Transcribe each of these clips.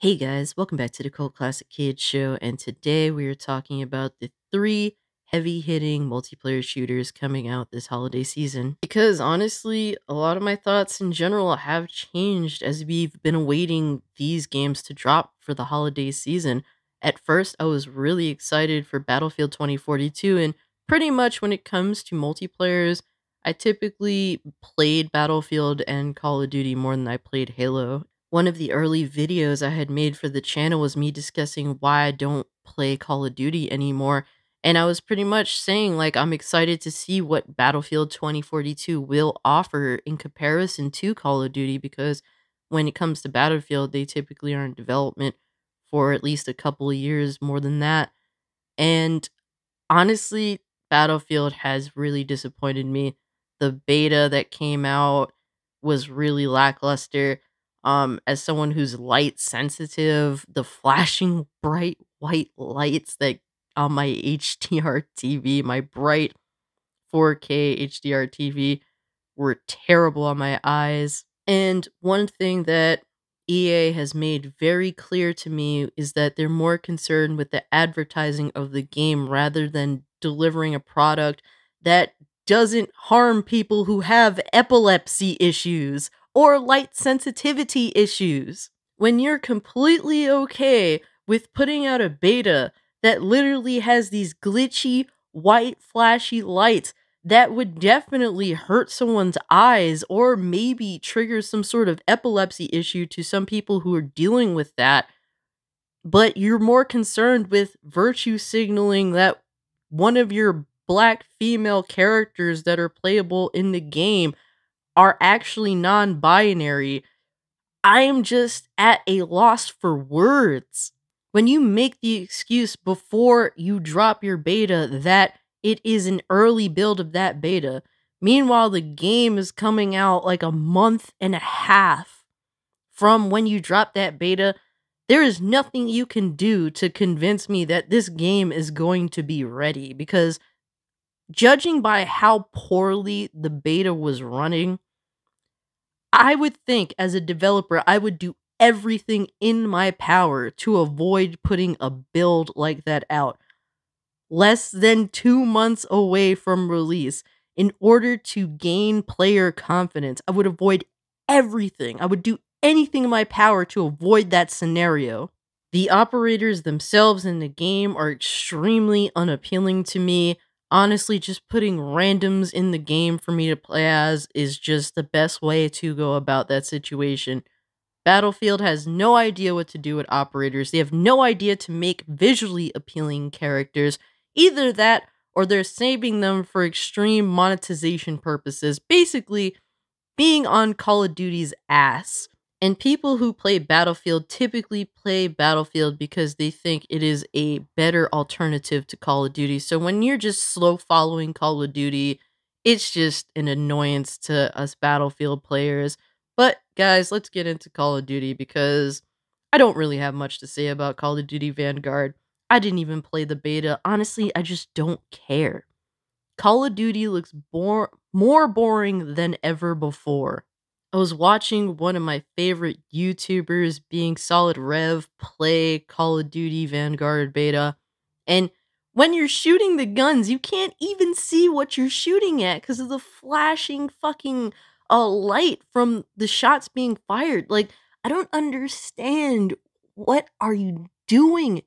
Hey guys, welcome back to the Cult Classic Kids Show, and today we are talking about the three heavy hitting multiplayer shooters coming out this holiday season. Because honestly, a lot of my thoughts in general have changed as we've been awaiting these games to drop for the holiday season. At first, I was really excited for Battlefield 2042, and pretty much when it comes to multiplayers, I typically played Battlefield and Call of Duty more than I played Halo. One of the early videos I had made for the channel was me discussing why I don't play Call of Duty anymore. And I was pretty much saying, like, I'm excited to see what Battlefield 2042 will offer in comparison to Call of Duty because when it comes to Battlefield, they typically are in development for at least a couple of years more than that. And honestly, Battlefield has really disappointed me. The beta that came out was really lackluster. As someone who's light sensitive, the flashing bright white lights that on my HDR TV, my bright 4K HDR TV, were terrible on my eyes. And one thing that EA has made very clear to me is that they're more concerned with the advertising of the game rather than delivering a product that doesn't harm people who have epilepsy issues or light sensitivity issues. When you're completely okay with putting out a beta that literally has these glitchy, white, flashy lights that would definitely hurt someone's eyes or maybe trigger some sort of epilepsy issue to some people who are dealing with that. But you're more concerned with virtue signaling that one of your black female characters that are playable in the game are actually non binary. I am just at a loss for words. When you make the excuse before you drop your beta that it is an early build of that beta, meanwhile, the game is coming out like a month and a half from when you drop that beta, there is nothing you can do to convince me that this game is going to be ready because judging by how poorly the beta was running, I would think as a developer, I would do everything in my power to avoid putting a build like that out less than 2 months away from release in order to gain player confidence. I would avoid everything. I would do anything in my power to avoid that scenario. The operators themselves in the game are extremely unappealing to me. Honestly, just putting randoms in the game for me to play as is just the best way to go about that situation. Battlefield has no idea what to do with operators. They have no idea to make visually appealing characters. Either that or they're saving them for extreme monetization purposes. Basically, being on Call of Duty's ass. And people who play Battlefield typically play Battlefield because they think it is a better alternative to Call of Duty. So when you're just slow following Call of Duty, it's just an annoyance to us Battlefield players. But guys, let's get into Call of Duty because I don't really have much to say about Call of Duty Vanguard. I didn't even play the beta. Honestly, I just don't care. Call of Duty looks more boring than ever before. I was watching one of my favorite YouTubers, being Solid Rev, play Call of Duty Vanguard beta, and when you're shooting the guns, you can't even see what you're shooting at because of the flashing fucking light from the shots being fired. Like, I don't understand. What are you doing?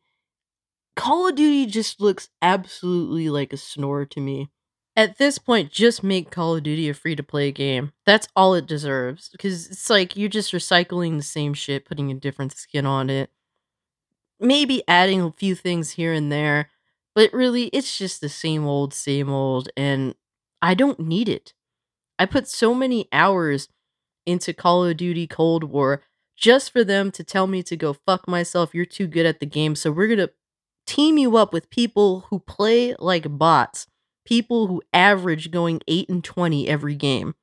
Call of Duty just looks absolutely like a snore to me. At this point, just make Call of Duty a free to play game. That's all it deserves. Because it's like you're just recycling the same shit, putting a different skin on it. Maybe adding a few things here and there. But really, it's just the same old, and I don't need it. I put so many hours into Call of Duty Cold War just for them to tell me to go fuck myself. You're too good at the game, so we're gonna team you up with people who play like bots, people who average going 8 and 20 every game.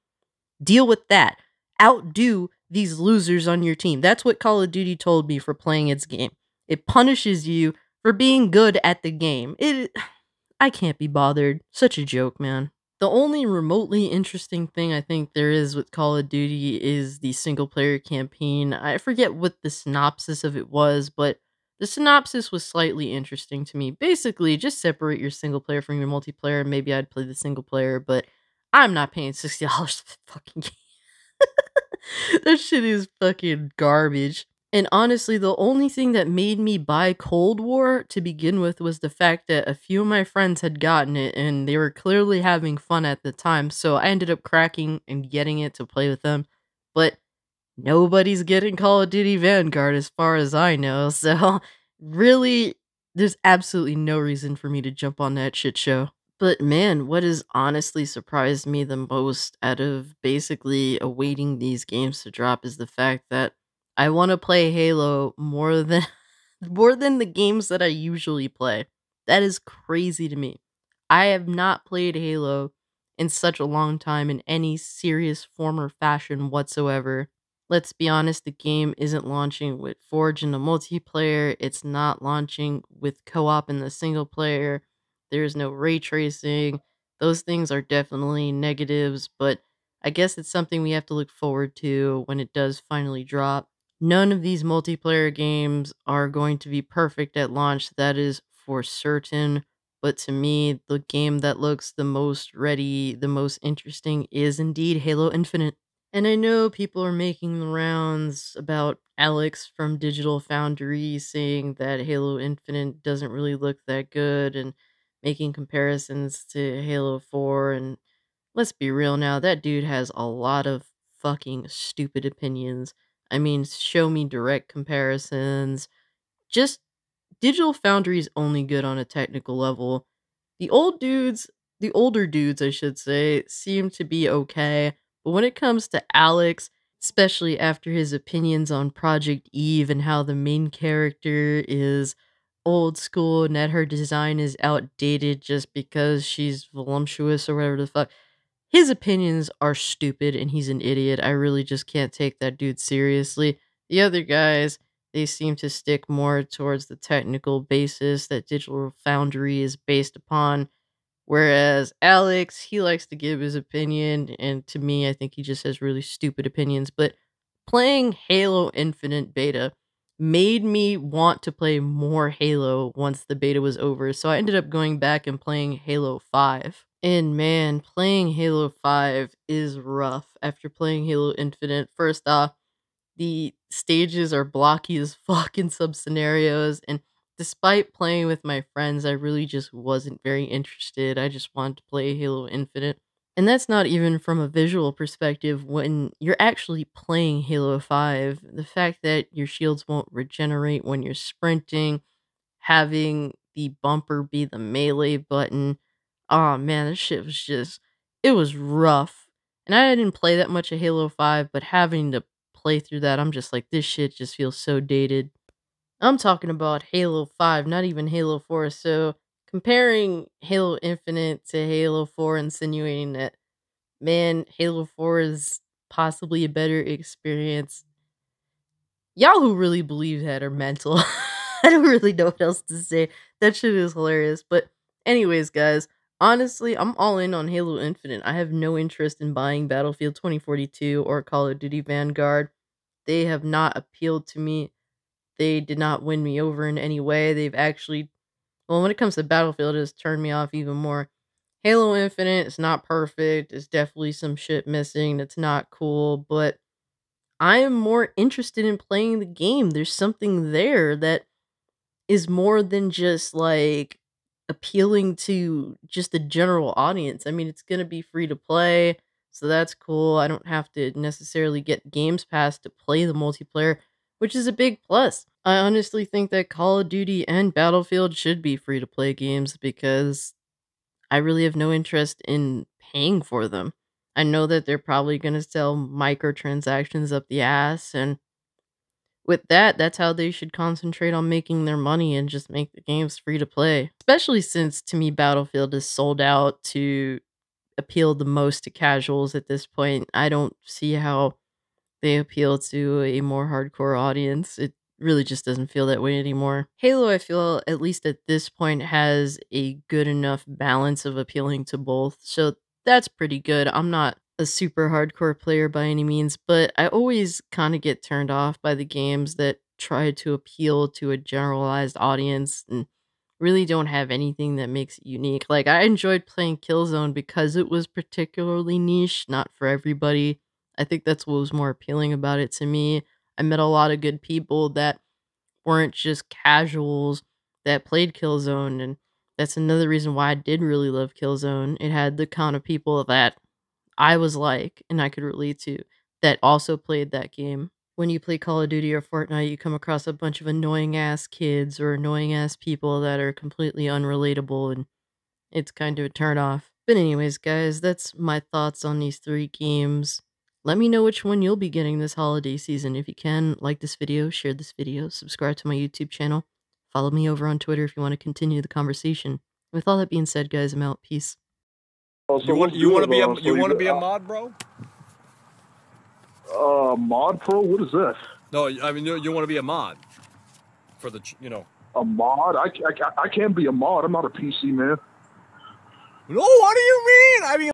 Deal with that. Outdo these losers on your team. That's what Call of Duty told me for playing its game. It punishes you for being good at the game. I can't be bothered. Such a joke, man. The only remotely interesting thing I think there is with Call of Duty is the single player campaign. I forget what the synopsis of it was, but the synopsis was slightly interesting to me. Basically, just separate your single player from your multiplayer. Maybe I'd play the single player, but I'm not paying $60 for the fucking game. That shit is fucking garbage. And honestly, the only thing that made me buy Cold War to begin with was the fact that a few of my friends had gotten it and they were clearly having fun at the time. So I ended up cracking and getting it to play with them. But nobody's getting Call of Duty Vanguard as far as I know. So really, there's absolutely no reason for me to jump on that shit show. But man, what has honestly surprised me the most out of basically awaiting these games to drop is the fact that I want to play Halo more than more than the games that I usually play. That is crazy to me. I have not played Halo in such a long time in any serious form or fashion whatsoever. Let's be honest, the game isn't launching with Forge in the multiplayer. It's not launching with co-op in the single player. There's no ray tracing. Those things are definitely negatives, but I guess it's something we have to look forward to when it does finally drop. None of these multiplayer games are going to be perfect at launch, that is for certain. But to me, the game that looks the most ready, the most interesting is indeed Halo Infinite. And I know people are making the rounds about Alex from Digital Foundry saying that Halo Infinite doesn't really look that good and making comparisons to Halo 4. And let's be real now, that dude has a lot of fucking stupid opinions. I mean, show me direct comparisons. Just Digital Foundry is only good on a technical level. The old dudes, the older dudes, I should say, seem to be okay. But when it comes to Alex, especially after his opinions on Project Eve and how the main character is old school and that her design is outdated just because she's voluptuous or whatever the fuck, his opinions are stupid and he's an idiot. I really just can't take that dude seriously. The other guys, they seem to stick more towards the technical basis that Digital Foundry is based upon. Whereas Alex, he likes to give his opinion, and to me, I think he just has really stupid opinions. But playing Halo Infinite Beta made me want to play more Halo once the beta was over. So I ended up going back and playing Halo 5. And man, playing Halo 5 is rough after playing Halo Infinite. First off, the stages are blocky as fuck in some scenarios, and despite playing with my friends, I really just wasn't very interested. I just wanted to play Halo Infinite. And that's not even from a visual perspective. When you're actually playing Halo 5, the fact that your shields won't regenerate when you're sprinting, having the bumper be the melee button, oh man, this shit was just, it was rough. And I didn't play that much of Halo 5, but having to play through that, I'm just like, this shit just feels so dated. I'm talking about Halo 5, not even Halo 4. So comparing Halo Infinite to Halo 4, insinuating that, man, Halo 4 is possibly a better experience. Y'all who really believe that are mental. I don't really know what else to say. That shit is hilarious. But anyways, guys, honestly, I'm all in on Halo Infinite. I have no interest in buying Battlefield 2042 or Call of Duty Vanguard. They have not appealed to me. They did not win me over in any way. They've actually, well, when it comes to Battlefield, it has turned me off even more. Halo Infinite is not perfect. It's definitely some shit missing. It's not cool, but I am more interested in playing the game. There's something there that is more than just like appealing to just the general audience. I mean, it's going to be free to play, so that's cool. I don't have to necessarily get Games Pass to play the multiplayer, which is a big plus. I honestly think that Call of Duty and Battlefield should be free to play games because I really have no interest in paying for them. I know that they're probably going to sell microtransactions up the ass, and with that, that's how they should concentrate on making their money and just make the games free to play. Especially since, to me, Battlefield is sold out to appeal the most to casuals at this point. I don't see how they appeal to a more hardcore audience. It really just doesn't feel that way anymore. Halo, I feel, at least at this point, has a good enough balance of appealing to both. So that's pretty good. I'm not a super hardcore player by any means, but I always kind of get turned off by the games that try to appeal to a generalized audience and really don't have anything that makes it unique. Like, I enjoyed playing Killzone because it was particularly niche, not for everybody. I think that's what was more appealing about it to me. I met a lot of good people that weren't just casuals that played Killzone, and that's another reason why I did really love Killzone. It had the kind of people that I was like, and I could relate to, that also played that game. When you play Call of Duty or Fortnite, you come across a bunch of annoying ass kids or annoying ass people that are completely unrelatable, and it's kind of a turn off. But anyways, guys, that's my thoughts on these three games. Let me know which one you'll be getting this holiday season. If you can, like this video, share this video, subscribe to my YouTube channel, follow me over on Twitter if you want to continue the conversation. With all that being said, guys, I'm out. Peace. You want to be a mod, bro? Mod pro? What is that? No, I mean you want to be a mod for the A mod? I can't be a mod. I'm not a PC man. No, what do you mean? I mean.